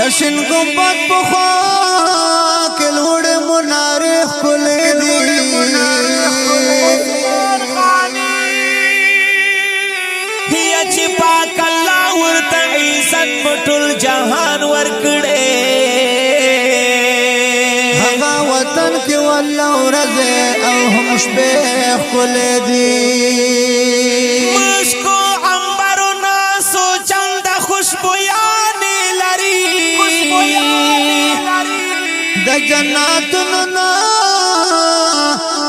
دشن گمبد پخوا کلوڑ منارخ کلی دی یا چی پاک اللہ ورطا عیزت بطل جہان ورکڑے هغا وطن کی والله ورزه او هم شبیخ کلی دی مشکو عمبر ناسو چند خوشبویانی لری دا جناتونو نا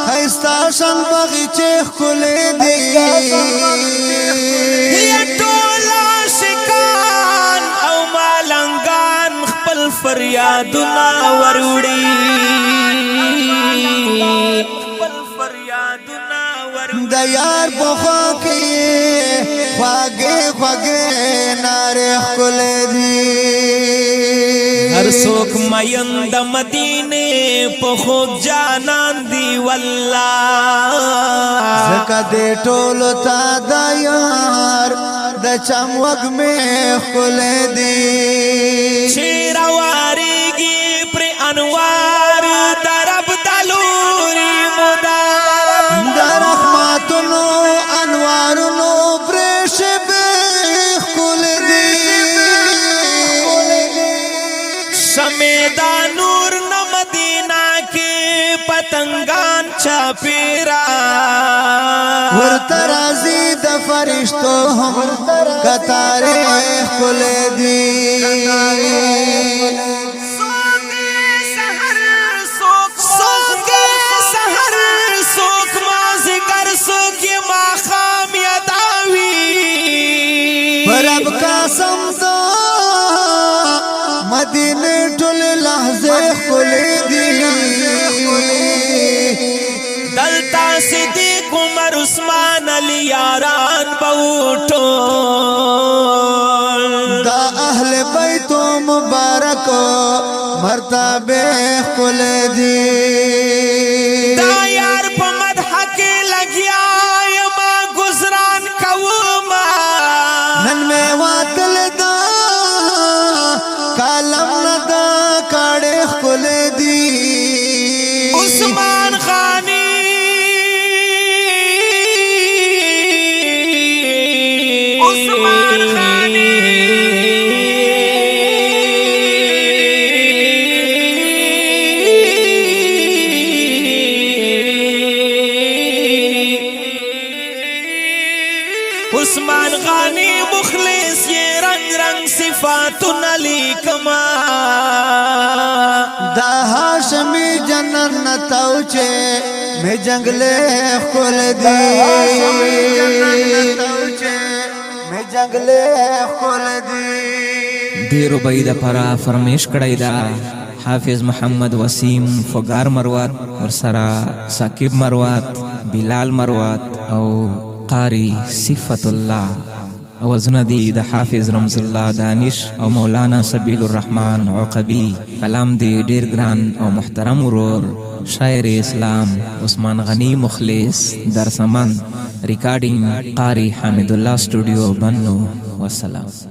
خیستا شن بغیچه کلی دی یا ټولا شکان او مالنگان خپل فریادنا وروڑی دا یار بخوا کی خواگے خواگے نارخ کلی دی ہر سوک مین دا مدینے پخوک جانان دی واللہ زکا دے ٹولو تا دا یار دا چم وگ میں کلی دی شیر واریگی پر انوار درب دلوری مدار دا رحماتونو انوارونو پریش بیخ کلی دی شمیدہ نور نمدینہ کی پتنگان چاپیرا ورترازی دا فرشتو ہم کتارے کلی دی رب قاسم دا مدینه ټول لحظه کلی دی دلتا صدیق عمر عثمان علی یاران بوٹو دا اہل بیت مبارک مرتبه کلی دی دا یار پا مدح کے لگیا یما گزران کوما نن میں واتل دا کالم ندا کاڑے کلی دی عثمان خانی عثمان خانی عثمان غانی مخلص یہ رنگ رنگ صفاتن لیکما دا ہاشمی جنن نتاوچے میں جنگلے کل دی میں جنگلے کل دی دیرو بید پرا فرمیش کڑی دا حافظ محمد وسیم فگار مروات ورسرا ثاقب مروات بلال مروات او قاری صفت اللہ اوزن دی دا حافظ رمز اللہ دانش او مولانا سبیل الرحمن عقبی کلام دی دیر گران او محترم ورور شاعر اسلام عثمان غنی مخلص درسمند ریکارڈنگ قاری حامد اللہ اسٹوڈیو بنو والسلام.